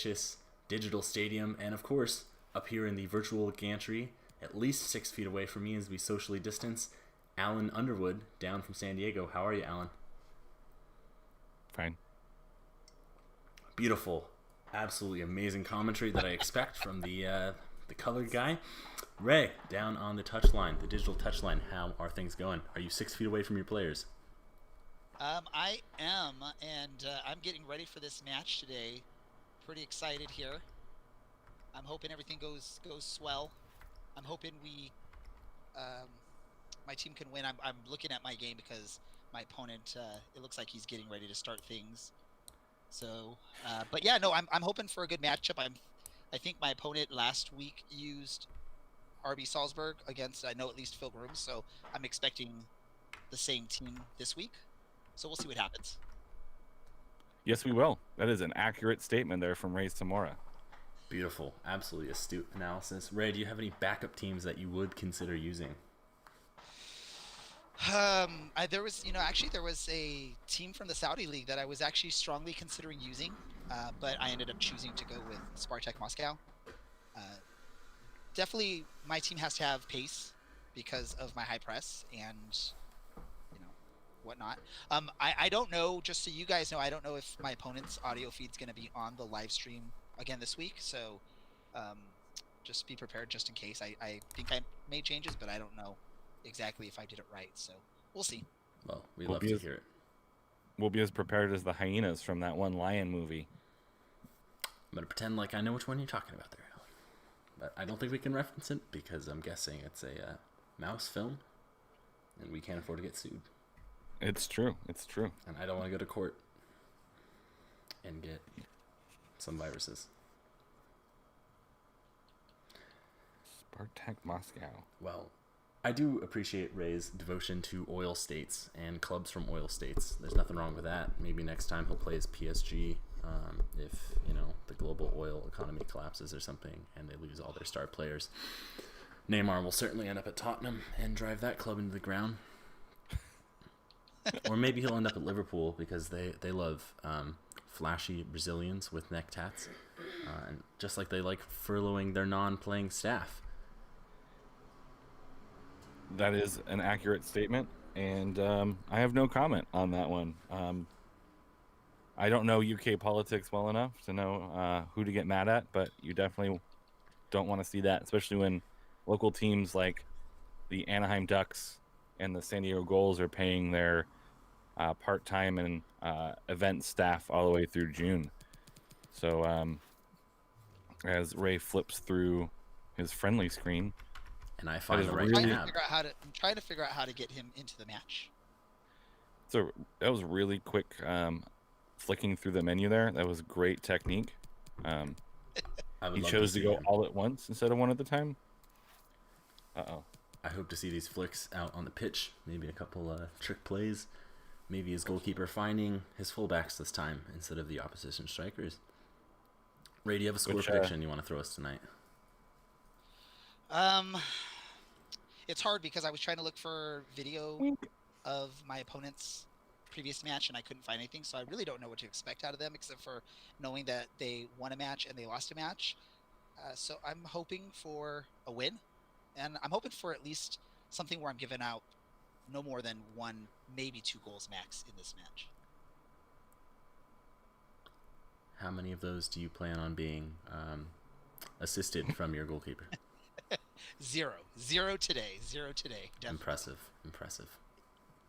spacious digital stadium, and of course, up here in the virtual gantry, at least 6 feet away from me as we socially distance, Alan Underwood, down from San Diego. How are you, Alan? Fine. Beautiful, absolutely amazing commentary that I expect from the colored guy. Ray, down on the touchline, the digital touchline. How are things going? Are you 6 feet away from your players? I am, and I'm getting ready for this match today. Pretty excited here. I'm hoping everything goes swell. I'm hoping my team can win. I'm looking at my game because my opponent, it looks like he's getting ready to start things. So, but yeah, no, I'm hoping for a good matchup. I think my opponent last week used RB Salzburg against, I know, at least Phil Grooms, so I'm expecting the same team this week. So we'll see what happens. Yes, we will. That is an accurate statement there from Ray Samora. Beautiful, absolutely astute analysis. Ray, do you have any backup teams that you would consider using? There was a team from the Saudi League that I was actually strongly considering using, but I ended up choosing to go with Spartak Moscow. Definitely, my team has to have pace because of my high press and whatnot. I don't know. Just so you guys know, I don't know if my opponent's audio feed's going to be on the live stream again this week. So, just be prepared just in case. I think I made changes, but I don't know exactly if I did it right. So we'll see. Well, we'd love to hear it. We'll be as prepared as the hyenas from that one lion movie. I'm gonna pretend like I know which one you're talking about there, Alan. But I don't think we can reference it because I'm guessing it's a mouse film, and we can't afford to get sued. It's true. It's true. And I don't want to go to court and get some viruses. Spartak Moscow. Well, I do appreciate Ray's devotion to oil states and clubs from oil states. There's nothing wrong with that. Maybe next time he'll play as PSG if, the global oil economy collapses or something and they lose all their star players. Neymar will certainly end up at Tottenham and drive that club into the ground. Or maybe he'll end up at Liverpool because they love flashy Brazilians with neck tats, and just like they like furloughing their non-playing staff. That is an accurate statement, and I have no comment on that one. I don't know UK politics well enough to know who to get mad at, but you definitely don't want to see that, especially when local teams like the Anaheim Ducks and the San Diego Gulls are paying their part-time and event staff all the way through June. So as Ray flips through his friendly screen, and I find the right I'm trying to figure out how to get him into the match. So that was really quick flicking through the menu there. That was great technique. He chose to go all at once instead of one at a time. Uh-oh. I hope to see these flicks out on the pitch. Maybe a couple trick plays. Maybe his goalkeeper finding his fullbacks this time instead of the opposition strikers. Ray, do you have a score prediction you want to throw us tonight? It's hard because I was trying to look for video of my opponent's previous match and I couldn't find anything, so I really don't know what to expect out of them except for knowing that they won a match and they lost a match. So I'm hoping for a win, and I'm hoping for at least something where I'm giving out no more than 1, maybe 2 goals max in this match. How many of those do you plan on being assisted from your goalkeeper? 0 today. Definitely. Impressive.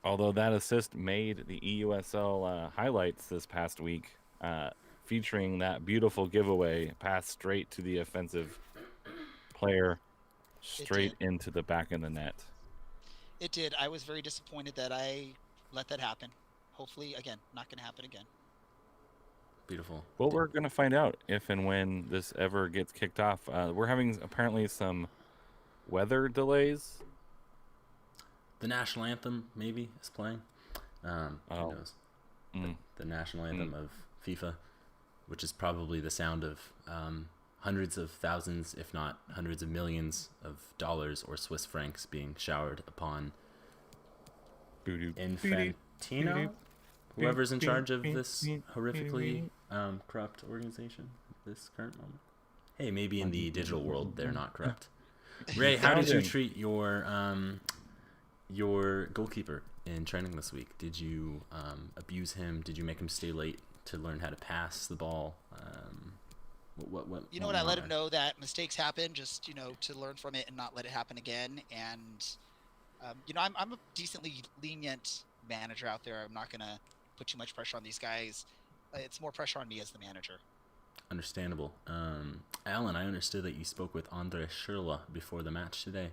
Although that assist made the eUSL highlights this past week, featuring that beautiful giveaway pass straight to the offensive player, straight into the back of the net. It did. I was very disappointed that I let that happen. Hopefully, again, not going to happen again. Beautiful. Well, we're going to find out if and when this ever gets kicked off. We're having apparently some weather delays. The national anthem maybe is playing. Who knows? The national anthem of FIFA, which is probably the sound of hundreds of thousands, if not hundreds of millions of dollars or Swiss francs being showered upon Infantino, whoever's in charge of this horrifically corrupt organization. this current moment. Hey, maybe in the digital world they're not corrupt. Ray, how did you treat your goalkeeper in training this week? Did you abuse him? Did you make him stay late to learn how to pass the ball? What You know what? I let him know that mistakes happen, just to learn from it and not let it happen again. And I'm a decently lenient manager out there. I'm not gonna put too much pressure on these guys. It's more pressure on me as the manager. Understandable. Alan, I understood that you spoke with Andre Schürrle before the match today.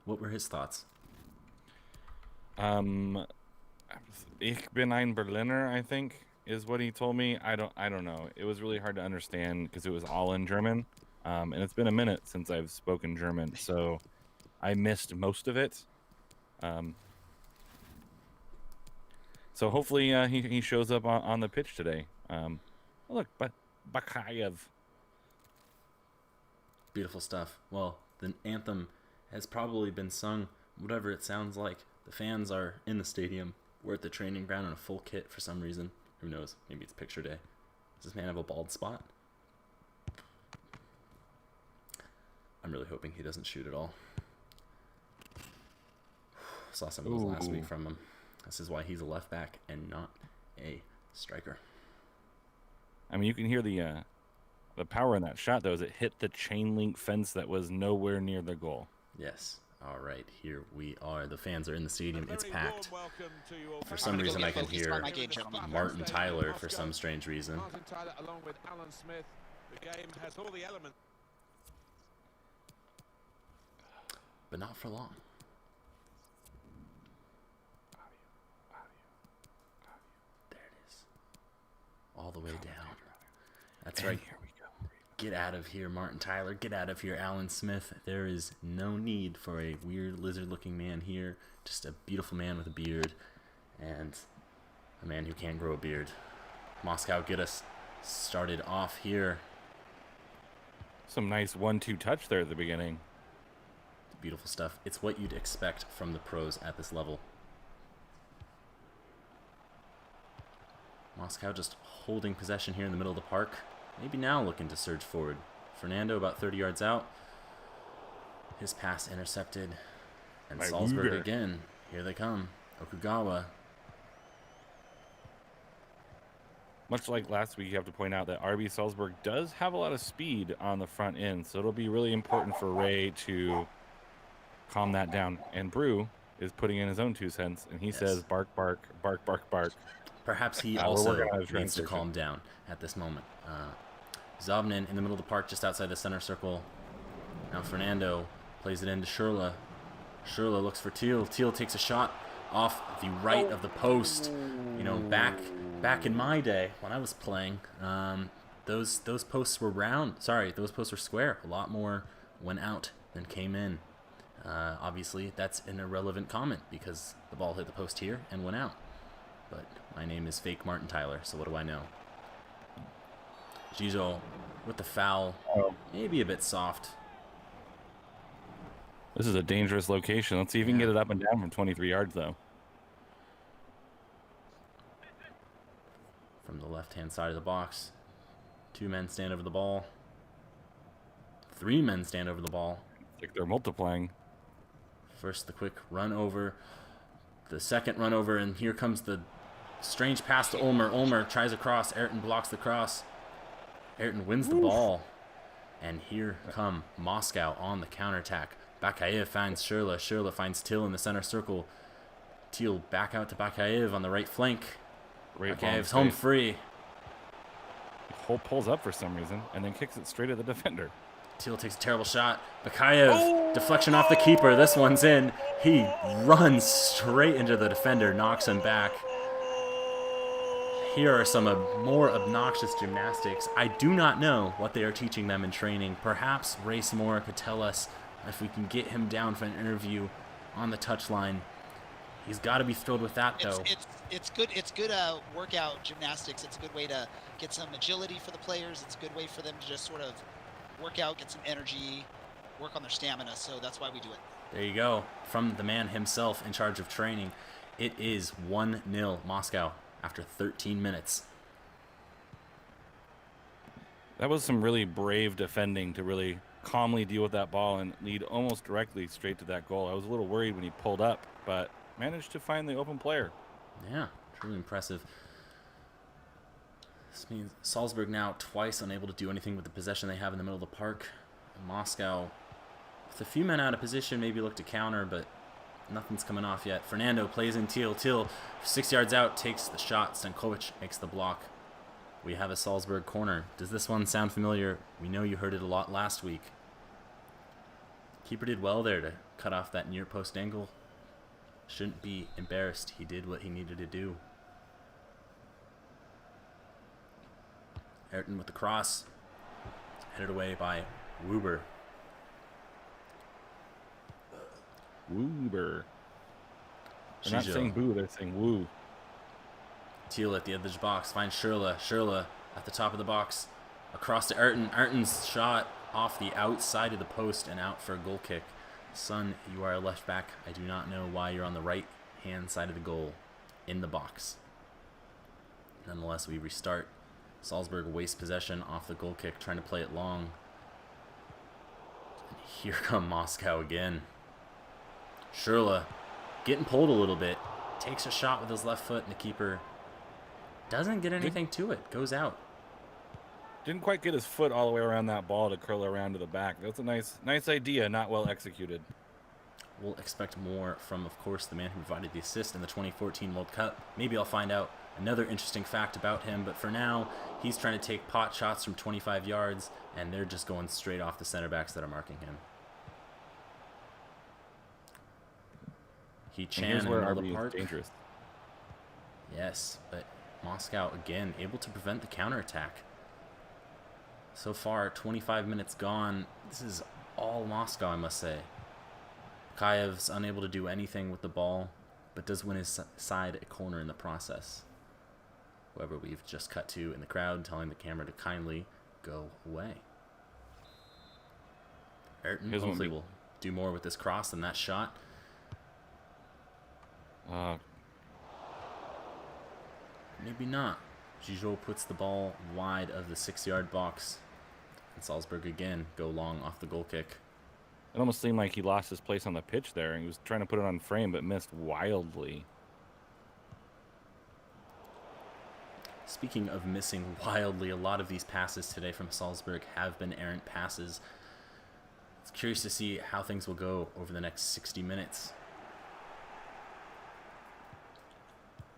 What were his thoughts? Ich bin ein Berliner, I think, is what he told me. I don't know. It was really hard to understand because it was all in German, and it's been a minute since I've spoken German, so I missed most of it. So hopefully he shows up on the pitch today. Look, Bakayev. Beautiful stuff. Well, the anthem has probably been sung, whatever it sounds like. The fans are in the stadium. We're at the training ground in a full kit for some reason. Who knows? Maybe it's picture day. Does this man have a bald spot? I'm really hoping he doesn't shoot at all. Saw some of those last week from him. This is why he's a left back and not a striker. I mean, you can hear the power in that shot, though, as it hit the chain link fence that was nowhere near the goal. Yes. All right, here we are. The fans are in the stadium. It's packed. For some reason, I can hear Martin Tyler for some strange reason. Martin Tyler along with Alan Smith. The game has all the elements. But not for long. There it is. All the way down. That's right. Here we go. Get out of here, Martin Tyler. Get out of here, Alan Smith. There is no need for a weird lizard-looking man here. Just a beautiful man with a beard and a man who can grow a beard. Moscow, get us started off here. Some nice 1-2 touch there at the beginning. Beautiful stuff. It's what you'd expect from the pros at this level. Moscow just holding possession here in the middle of the park. Maybe now looking to surge forward. Fernando about 30 yards out. His pass intercepted. And By Salzburg Uber. again. Here they come. Okugawa. Much like last week, you have to point out that RB Salzburg does have a lot of speed on the front end, so it'll be really important for Ray to calm that down. And Brew is putting in his own 2 cents, and he says, bark, bark, bark, bark, bark. Perhaps he We're also working on a needs to transition. calm down at this moment. Zobnin in the middle of the park, just outside the center circle. Now Fernando plays it into Schürrle. Schürrle looks for Thiel. Thiel takes a shot off the right of the post. You know, back in my day when I was playing, those posts were round. Sorry, those posts were square. A lot more went out than came in. Obviously, that's an irrelevant comment because the ball hit the post here and went out. But my name is Fake Martin Tyler, so what do I know? Gijo with the foul, maybe a bit soft. This is a dangerous location. Let's see if we can get it up and down from 23 yards, though. From the left-hand side of the box, 2 men stand over the ball. 3 men stand over the ball. It's like they're multiplying. First, the quick run over. The second run over, and here comes the strange pass to Ulmer. Ulmer tries a cross. Ayrton blocks the cross. Ayrton wins the ball. And here come Moscow on the counterattack. Bakayev finds Schürrle. Schürrle finds Till in the center circle. Till back out to Bakayev on the right flank. Bakayev's home free. Hole pulls up for some reason and then kicks it straight at the defender. Till takes a terrible shot. Bakayev, deflection off the keeper. This one's in. He runs straight into the defender, knocks him back. Here are some more obnoxious gymnastics. I do not know what they are teaching them in training. Perhaps Ray Samora could tell us if we can get him down for an interview on the touchline. He's got to be thrilled with that, though. It's good. It's good workout gymnastics. It's a good way to get some agility for the players. It's a good way for them to just sort of work out, get some energy, work on their stamina. So that's why we do it. There you go. From the man himself in charge of training. It is 1-0 Moscow after 13 minutes. That was some really brave defending to really calmly deal with that ball and lead almost directly straight to that goal. I was a little worried when he pulled up, but managed to find the open player. Yeah, truly impressive. This means Salzburg now twice unable to do anything with the possession they have in the middle of the park. Moscow, with a few men out of position, maybe look to counter, but nothing's coming off yet. Fernando plays in Teal. Teal, 6 yards out, takes the shot. Stankovic makes the block. We have a Salzburg corner. Does this one sound familiar? We know you heard it a lot last week. Keeper did well there to cut off that near post angle. Shouldn't be embarrassed. He did what he needed to do. Ayrton with the cross. Headed away by Wuber. Woober. They're not saying boo, they're saying woo. Teal at the edge box. Finds Schürrle. Schürrle at the top of the box. Across to Ayrton. Ayrton's shot off the outside of the post and out for a goal kick. Son, you are a left back. I do not know why you're on the right hand side of the goal in the box. Nonetheless, we restart. Salzburg wastes possession off the goal kick, trying to play it long. And here come Moscow again. Schürrle getting pulled a little bit. Takes a shot with his left foot, and the keeper doesn't get anything to it. Goes out. Didn't quite get his foot all the way around that ball to curl around to the back. That's a nice idea, not well executed. We'll expect more from, of course, the man who provided the assist in the 2014 World Cup. Maybe I'll find out another interesting fact about him, but for now, he's trying to take pot shots from 25 yards, and they're just going straight off the center backs that are marking him. He Chan in the middle of the park. Dangerous. Yes, but Moscow, again, able to prevent the counterattack. So far, 25 minutes gone. This is all Moscow, I must say. Kayev's unable to do anything with the ball, but does win his side a corner in the process. Whoever we've just cut to in the crowd telling the camera to kindly go away. Ayrton hopefully will do more with this cross than that shot. Maybe not. Gijot puts the ball wide of the 6-yard box. And Salzburg again go long off the goal kick. It almost seemed like he lost his place on the pitch there, and he was trying to put it on frame, but missed wildly. Speaking of missing wildly, a lot of these passes today from Salzburg have been errant passes. It's curious to see how things will go over the next 60 minutes.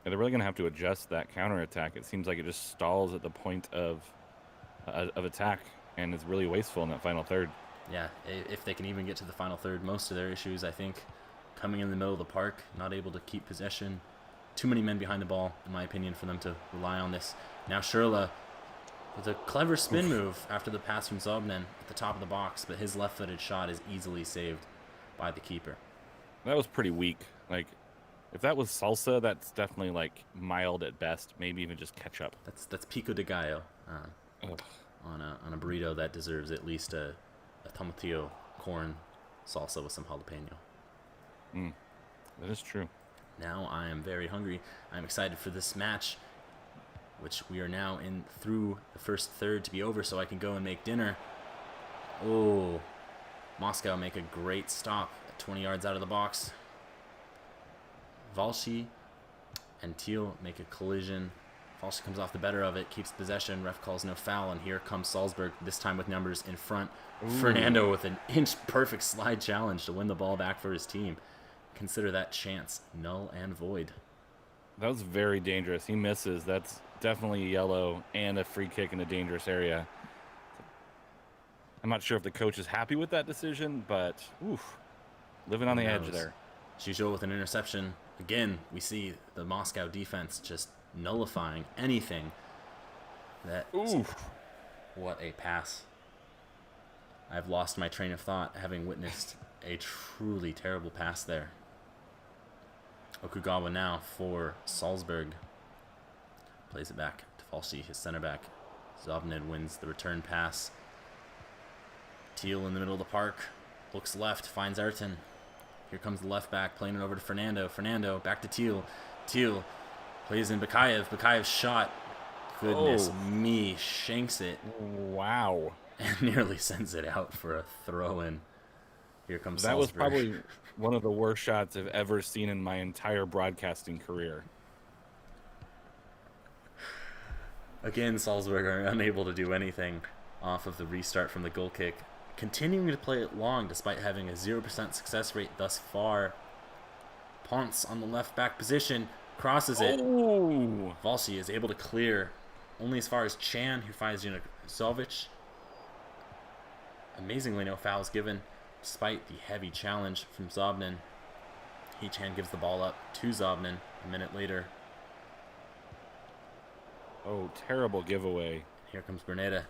Yeah, they're really going to have to adjust that counterattack. It seems like it just stalls at the point of attack, and is really wasteful in that final third. Yeah, if they can even get to the final third, most of their issues, I think, coming in the middle of the park, not able to keep possession. Too many men behind the ball, in my opinion, for them to rely on this. Now Schürrle with a clever spin move after the pass from Zobnin at the top of the box, but his left-footed shot is easily saved by the keeper. That was pretty weak. Like, if that was salsa, that's definitely like mild at best, maybe even just ketchup. That's pico de gallo on a burrito that deserves at least a tomatillo corn salsa with some jalapeno. That is true. Now I am very hungry. I'm excited for this match, which we are now in through the first third to be over, so I can go and make dinner. Oh, Moscow make a great stop at 20 yards out of the box. Valshi and Teal make a collision. Valshi comes off the better of it, keeps possession. Ref calls no foul, and here comes Salzburg, this time with numbers in front. Ooh. Fernando with an inch-perfect slide challenge to win the ball back for his team. Consider that chance null and void. That was very dangerous. He misses. That's definitely a yellow and a free kick in a dangerous area. I'm not sure if the coach is happy with that decision, but oof, living on the edge there. Gijot with an interception. Again, we see the Moscow defense just nullifying anything. Oof. What a pass. I've lost my train of thought having witnessed a truly terrible pass there. Okugawa now for Salzburg. Plays it back to Falsi, his center back. Zobnin wins the return pass. Teal in the middle of the park. Looks left, finds Ayrton. Here comes the left back, playing it over to Fernando. Fernando back to Teal. Teal plays in Bakayev. Bakayev's shot goodness me, shanks it Wow. and nearly sends it out for a throw-in. Here comes That was Salzburg. probably one of the worst shots I've ever seen in my entire broadcasting career. Again, Salzburg are unable to do anything off of the restart from the goal kick, continuing to play it long despite having a 0% success rate thus far. Ponce on the left back position, crosses it. Oh! Valshi is able to clear only as far as Chan, who finds Junazovic. Amazingly, no fouls given despite the heavy challenge from Zobnin. Chan gives the ball up to Zobnin a minute later. Oh, terrible giveaway. Here comes Berneda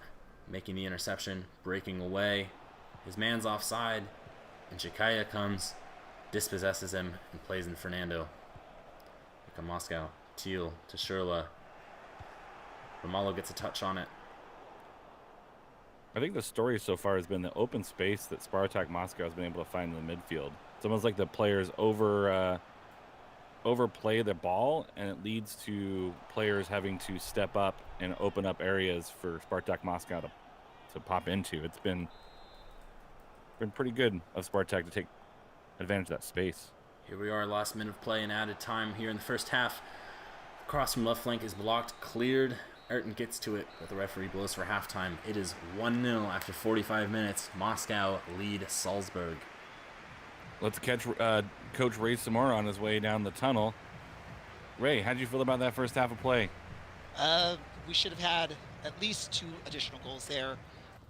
making the interception, breaking away. His man's offside, and Chikaya comes, dispossesses him, and plays in Fernando. Here come Moscow. Teal to Shurla. Romalo gets a touch on it. I think the story so far has been the open space that Spartak Moscow has been able to find in the midfield. It's almost like the players overplay the ball, and it leads to players having to step up and open up areas for Spartak Moscow to pop into. It's been pretty good of Spartak to take advantage of that space. Here we are, last minute of play and added time here in the first half. The cross from left flank is blocked, cleared. Ayrton gets to it, but the referee blows for halftime. It is 1-0 after 45 minutes. Moscow lead Salzburg. Let's catch Coach Ray Samora on his way down the tunnel. Ray, how did you feel about that first half of play? We should have had at least 2 additional goals there.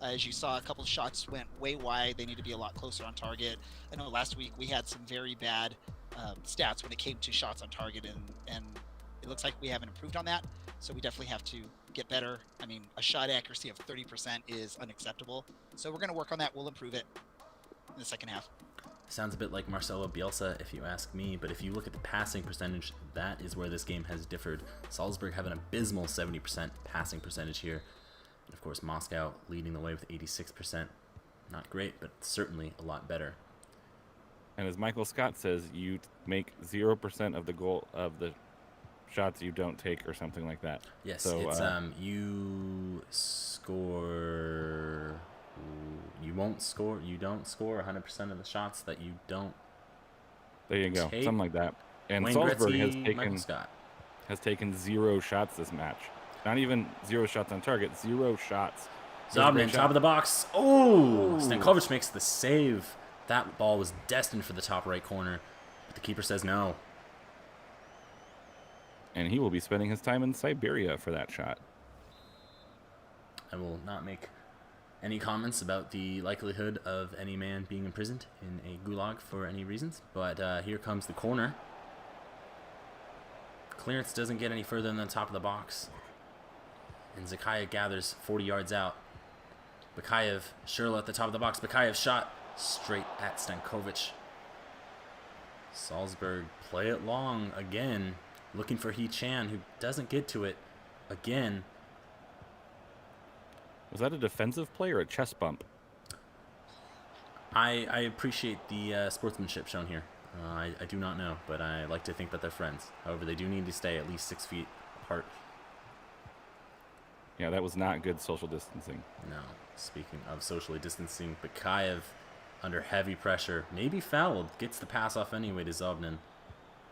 As you saw, a couple of shots went way wide. They need to be a lot closer on target. I know last week we had some very bad stats when it came to shots on target, and it looks like we haven't improved on that. So we definitely have to get better. I mean, a shot accuracy of 30% is unacceptable. So we're going to work on that. We'll improve it in the second half. Sounds a bit like Marcelo Bielsa, if you ask me, but if you look at the passing percentage, that is where this game has differed. Salzburg have an abysmal 70% passing percentage here. And of course, Moscow leading the way with 86%. Not great, but certainly a lot better. And as Michael Scott says, you make 0% of the shots you don't take, or something like that. Yes, so, it's you score. You don't score 100% of the shots that you don't. There you go, take. something like that. And Wayne Salzburg Gretzky, has taken 0 shots this match. Not even 0 shots on target, 0 shots. Zobnin, top of the box. Oh, Stankovic makes the save. That ball was destined for the top right corner, but the keeper says no. And he will be spending his time in Siberia for that shot. I will not make any comments about the likelihood of any man being imprisoned in a gulag for any reasons, but here comes the corner. Clearance doesn't get any further than the top of the box, and Zakhaev gathers 40 yards out. Bakayev, Shurla at the top of the box. Bakayev shot straight at Stankovic. Salzburg play it long again, looking for Chan, who doesn't get to it again. Was that a defensive play or a chest bump? I appreciate the sportsmanship shown here. I do not know, but I like to think that they're friends. However, they do need to stay at least 6 feet apart. Yeah, that was not good social distancing. No. Speaking of socially distancing, Bakayev under heavy pressure, maybe fouled, gets the pass off anyway to Zobnin.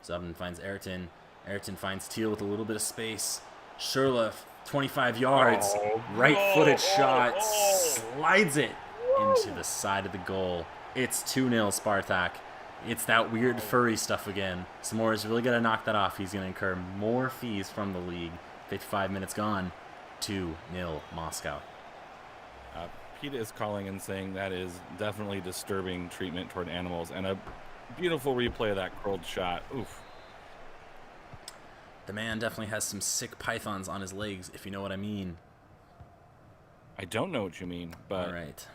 Zobnin finds Ayrton. Ayrton finds Teal with a little bit of space. Shurla, 25 yards, right-footed shot, slides it into the side of the goal. It's 2-0 Spartak. It's that weird furry stuff again. Samora's really going to knock that off. He's going to incur more fees from the league. 55 minutes gone. 2-0 Moscow. PETA is calling and saying that is definitely disturbing treatment toward animals, and a beautiful replay of that curled shot. Oof. The man definitely has some sick pythons on his legs, if you know what I mean. I don't know what you mean, but... All right.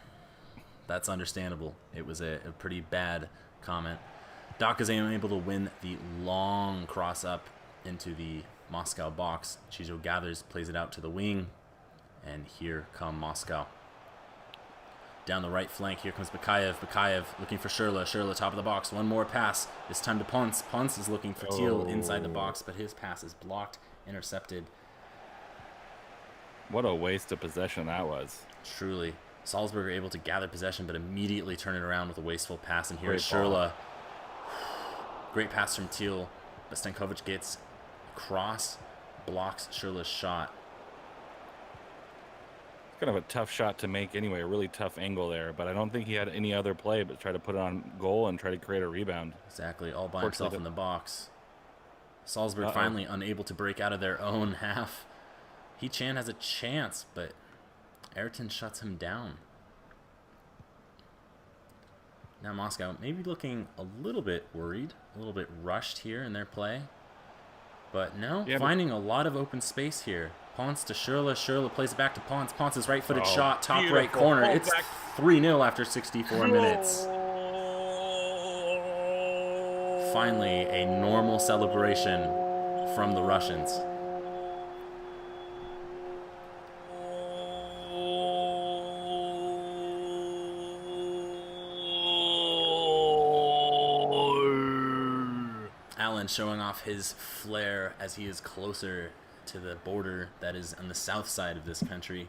That's understandable. It was a pretty bad comment. Doc is able to win the long cross up into the Moscow box. Chizo gathers, plays it out to the wing, and here come Moscow. Down the right flank, here comes Bakayev. Bakayev looking for Shurla. Shurla, top of the box. One more pass. This time to Ponce. Ponce is looking for Teal inside the box, but his pass is blocked, intercepted. What a waste of possession that was. Truly. Salzburg are able to gather possession, but immediately turn it around with a wasteful pass. And here is Great ball. Schürrle. Great pass from Thiel. But Stankovic gets across, blocks Schürrle's shot. Kind of a tough shot to make anyway, a really tough angle there, but I don't think he had any other play but try to put it on goal and try to create a rebound. Exactly, all by himself in the box. Salzburg finally unable to break out of their own half. He-Chan has a chance, but Ayrton shuts him down. Now Moscow maybe looking a little bit worried, a little bit rushed here in their play. But no, finding a lot of open space here. Ponce to Schürrle. Schürrle plays it back to Ponce. Ponce's right-footed shot, top right corner. It's 3-0 after 64 minutes. Finally, a normal celebration from the Russians. Allen showing off his flair as he is closer to the border that is on the south side of this country.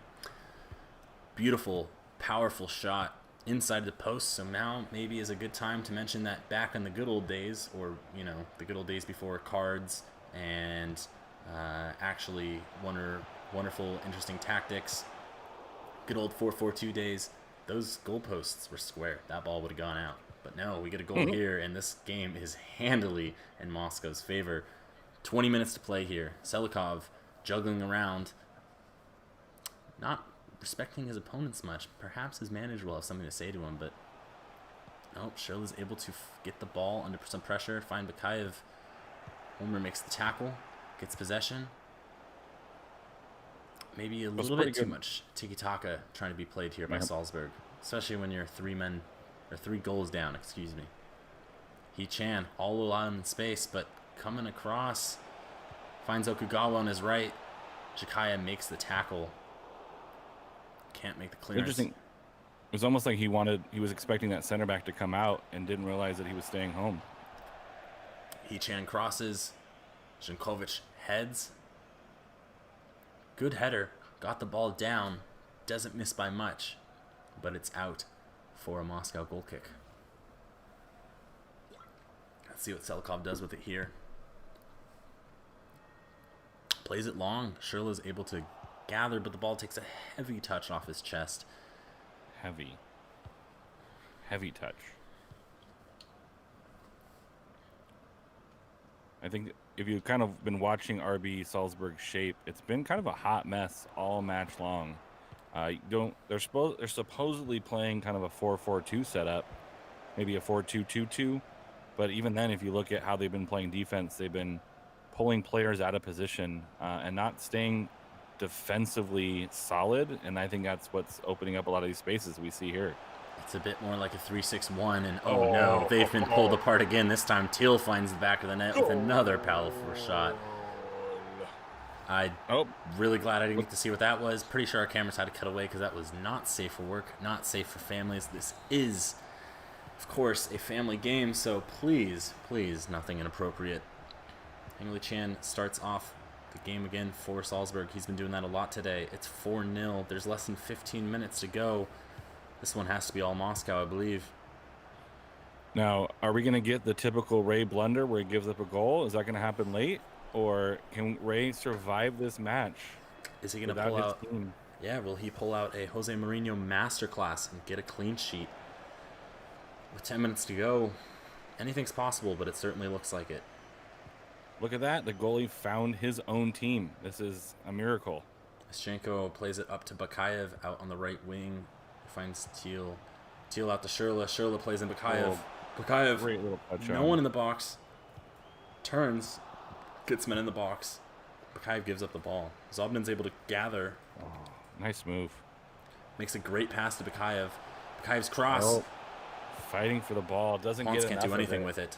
Beautiful, powerful shot inside the post. So now maybe is a good time to mention that back in the good old days, or you know, the good old days before cards and actually wonderful, interesting tactics. Good old 4-4-2 days. Those goalposts were square. That ball would have gone out. But no, we get a goal here, and this game is handily in Moscow's favor. 20 minutes to play here. Selikov juggling around, not respecting his opponents much. Perhaps his manager will have something to say to him, but nope. Schürrle is able to get the ball under some pressure, find Bakayev. Ulmer makes the tackle, gets possession. Maybe a little bit too much tiki-taka trying to be played here by Salzburg, especially when you're 3 goals down, excuse me. He-Chan all alone in space, but coming across, finds Okugawa on his right. Jakaya makes the tackle. Can't make the clearance. Interesting. It was almost like he was expecting that center back to come out and didn't realize that he was staying home. He-Chan crosses. Stankovic heads. Good header. Got the ball down. Doesn't miss by much, but it's out for a Moscow goal kick. Let's see what Selikov does with it here. Plays it long. Schürrle is able to gather, but the ball takes a heavy touch off his chest. Heavy touch. I think if you've kind of been watching RB Salzburg shape, it's been kind of a hot mess all match long. They're supposedly playing kind of a 4-4-2 setup, maybe a 4-2-2-2, but even then, if you look at how they've been playing defense, they've been pulling players out of position and not staying defensively solid, and I think that's what's opening up a lot of these spaces we see here. It's a bit more like a 3-6-1, and oh no, they've been pulled apart again. This time Thiel finds the back of the net with another powerful shot. Really glad I didn't get to see what that was. Pretty sure our cameras had to cut away because that was not safe for work, not safe for families. This is, of course, a family game, so please, nothing inappropriate. Hengli Chan starts off the game again for Salzburg. He's been doing that a lot today. It's 4-0. There's less than 15 minutes to go. This one has to be all Moscow, I believe. Now, are we going to get the typical Ray blunder where he gives up a goal? Is that going to happen late? Or can Ray survive this match? Is he going to pull out? Yeah, will he pull out a Jose Mourinho masterclass and get a clean sheet? With 10 minutes to go, anything's possible, but it certainly looks like it. Look at that. The goalie found his own team. This is a miracle. Ischenko plays it up to Bakayev out on the right wing. Finds Thiel. Thiel out to Schürrle. Schürrle plays in Bakayev. Bakayev, no one in the box. Turns. Gets men in the box. Bakayev gives up the ball. Zobnin's able to gather. Oh, nice move. Makes a great pass to Bakayev. Bakayev's cross. Fighting for the ball. Doesn't Ponce get can't do anything with it.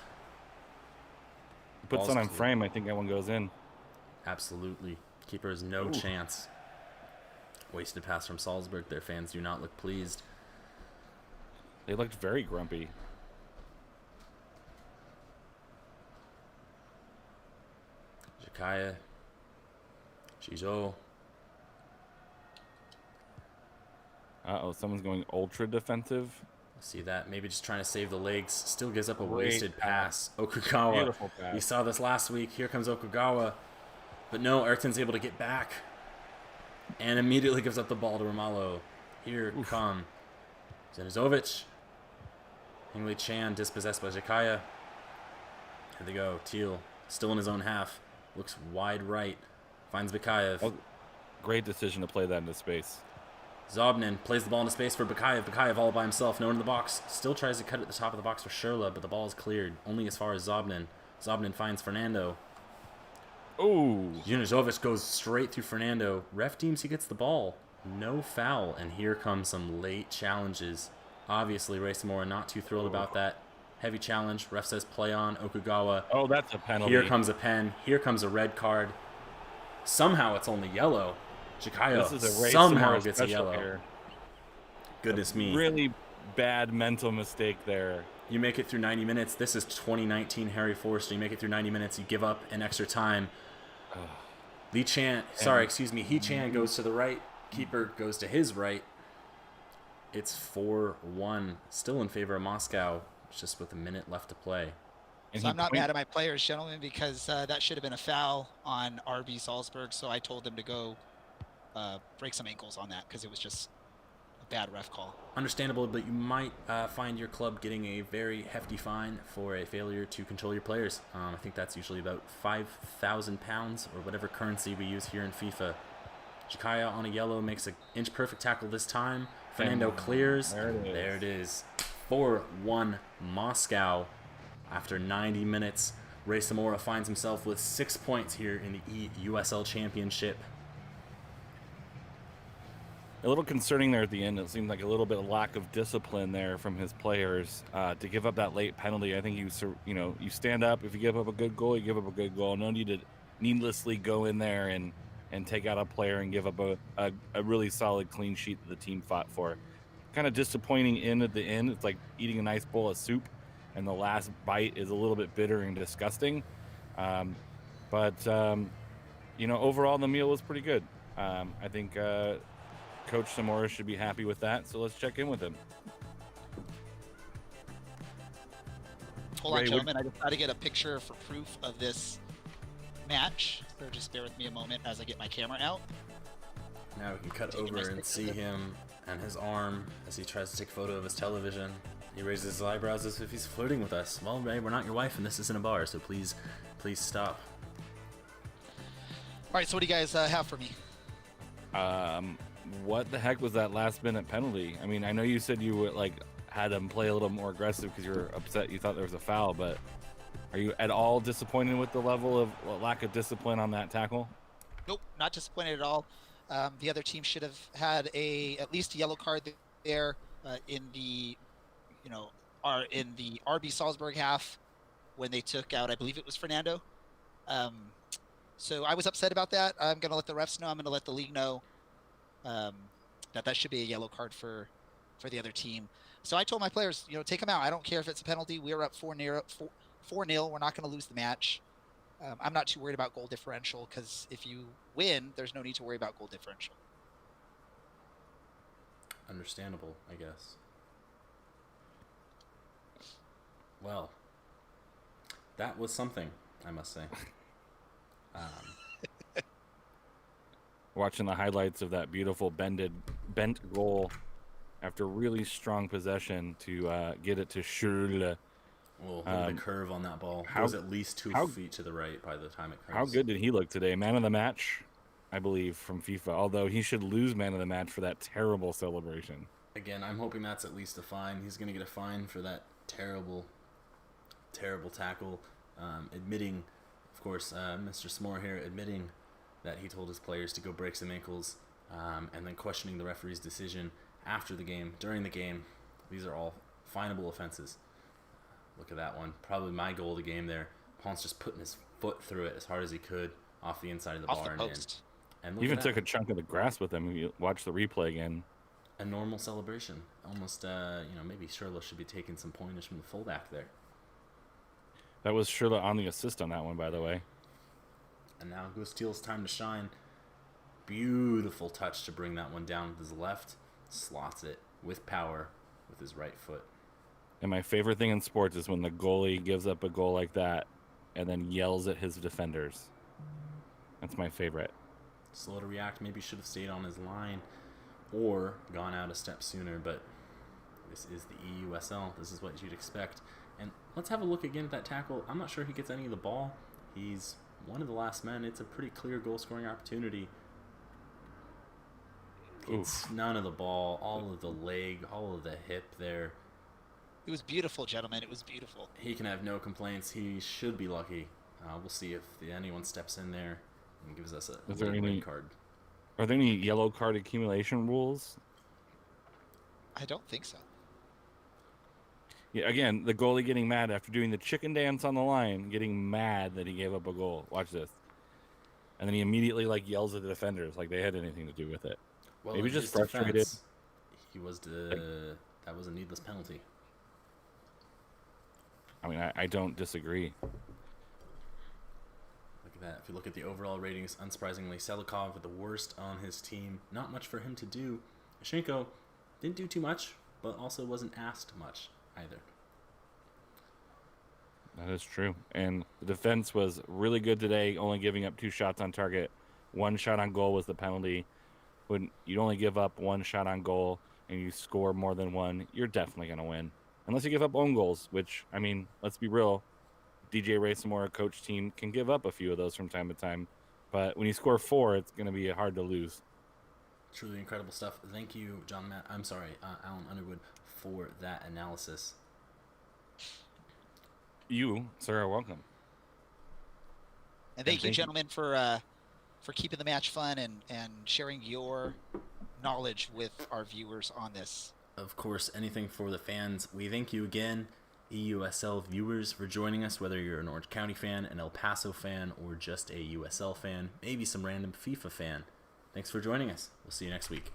Puts it on frame. I think that one goes in. Absolutely. Keeper has no chance. Wasted pass from Salzburg. Their fans do not look pleased. They looked very grumpy. Jakaya. Chizo. Uh-oh, someone's going ultra defensive. See that? Maybe just trying to save the legs. Still gives up a Great wasted pass. pass. Okugawa. Beautiful pass. We saw this last week. Here comes Okugawa. But no, Ayrton's able to get back. And immediately gives up the ball to Romalo. Here come Zenizovic. Hingley Chan dispossessed by Jakaya. Here they go. Teal still in his own half. Looks wide right. Finds Bakayev. Oh, great decision to play that into space. Zobnin plays the ball into space for Bakayev. Bakayev all by himself. No one in the box. Still tries to cut at the top of the box for Sherla, but the ball is cleared. Only as far as Zobnin. Zobnin finds Fernando. Oh. Junizovic goes straight through Fernando. Ref deems he gets the ball. No foul. And here come some late challenges. Obviously, Ray Samora not too thrilled about that. Heavy challenge. Ref says play on. Okugawa. Oh, that's a penalty. Here comes a pen. Here comes a red card. Somehow it's only yellow. Chikaya This is a Ray somehow Samora gets a special yellow. here. Goodness me. Really bad mental mistake there. You make it through 90 minutes. This is 2019 Harry Forster. You make it through 90 minutes. You give up an extra time. Lee Chan, He Chan goes to the right. Keeper goes to his right. It's 4-1. Still in favor of Moscow. Just with a minute left to play. And So I'm not mad at my players, gentlemen, because that should have been a foul on RB Salzburg. So I told them to go break some ankles on that because it was just a bad ref call. Understandable, but you might find your club getting a very hefty fine for a failure to control your players. I think that's usually about £5,000 or whatever currency we use here in FIFA. Chikaya on a yellow makes an inch-perfect tackle this time. Fernando clears. There it is. 4-1 Moscow. After 90 minutes, Ray Samora finds himself with 6 points here in the eUSL Championship. A little concerning there at the end. It seemed like a little bit of lack of discipline there from his players to give up that late penalty. I think you stand up. If you give up a good goal, you give up a good goal. No need to needlessly go in there and take out a player and give up a really solid clean sheet that the team fought for. Kind of disappointing at the end. It's like eating a nice bowl of soup, and the last bite is a little bit bitter and disgusting. But overall the meal was pretty good. I think Coach Samora should be happy with that, so let's check in with him. Hold on, Ray, gentlemen. I just got to get a picture for proof of this match. So just bear with me a moment as I get my camera out. Now we can cut Take a over nice and picture see of it. him and his arm as he tries to take a photo of his television. He raises his eyebrows as if he's flirting with us. Well, Ray, we're not your wife and this isn't a bar, so please stop. All right, so what do you guys have for me? What the heck was that last minute penalty? I mean, I know you said you would had him play a little more aggressive because you were upset you thought there was a foul, but are you at all disappointed with the level of lack of discipline on that tackle? Nope, not disappointed at all. The other team should have had at least a yellow card there in the RB Salzburg half when they took out, I believe it was Fernando. So I was upset about that. I'm going to let the refs know. I'm going to let the league know that should be a yellow card for the other team. So I told my players, take them out. I don't care if it's a penalty. We were up 4-0. We're not going to lose the match. I'm not too worried about goal differential because if you win, there's no need to worry about goal differential. Understandable, I guess. Well, that was something, I must say. Watching the highlights of that beautiful bent goal after really strong possession to get it to Schürrle. Well, the curve on that ball goes at least 2 feet to the right by the time it curves. How good did he look today? Man of the match, I believe, from FIFA. Although he should lose man of the match for that terrible celebration. Again, I'm hoping that's at least a fine. He's going to get a fine for that terrible tackle. Admitting, of course, Mr. S'more here admitting that he told his players to go break some ankles, and then questioning the referee's decision after the game, during the game. These are all finable offenses. Look at that one. Probably my goal of the game there. Ponce just putting his foot through it as hard as he could off the inside of the bar and in. And He even took a chunk of the grass with him. You watch the replay again. A normal celebration. Almost, maybe Schürrle should be taking some pointers from the fullback there. That was Schürrle on the assist on that one, by the way. And now Gustil's time to shine. Beautiful touch to bring that one down with his left. slots it with power with his right foot. And my favorite thing in sports is when the goalie gives up a goal like that and then yells at his defenders. That's my favorite. Slow to react, maybe should have stayed on his line or gone out a step sooner, but this is the eUSL. This is what you'd expect. And let's have a look again at that tackle. I'm not sure he gets any of the ball. He's one of the last men. It's a pretty clear goal-scoring opportunity. It's none of the ball, all of the leg, all of the hip there. It was beautiful, gentlemen. It was beautiful. He can have no complaints. He should be lucky. We'll see if anyone steps in there and gives us a red card. Are there any yellow card accumulation rules? I don't think so. Yeah, again, the goalie getting mad after doing the chicken dance on the line, getting mad that he gave up a goal. Watch this. And then he immediately yells at the defenders like they had anything to do with it. Well, maybe just frustrated. Defense, that was a needless penalty. I mean, I don't disagree. Look at that. If you look at the overall ratings, unsurprisingly, Selikov with the worst on his team. Not much for him to do. Ashenko didn't do too much, but also wasn't asked much either. That is true. And the defense was really good today, only giving up 2 shots on target. 1 shot on goal was the penalty. When you only give up 1 shot on goal and you score more than 1, you're definitely going to win. Unless you give up own goals, which, I mean, let's be real. DJ Racemore, coach team, can give up a few of those from time to time. But when you score 4, it's going to be hard to lose. Truly incredible stuff. Thank you, Alan Underwood, for that analysis. You, sir, are welcome. And thank you, gentlemen, for keeping the match fun and sharing your knowledge with our viewers on this. Of course, anything for the fans. We thank you again, eUSL viewers, for joining us, whether you're an Orange County fan, an El Paso fan, or just a USL fan, maybe some random FIFA fan. Thanks for joining us. We'll see you next week.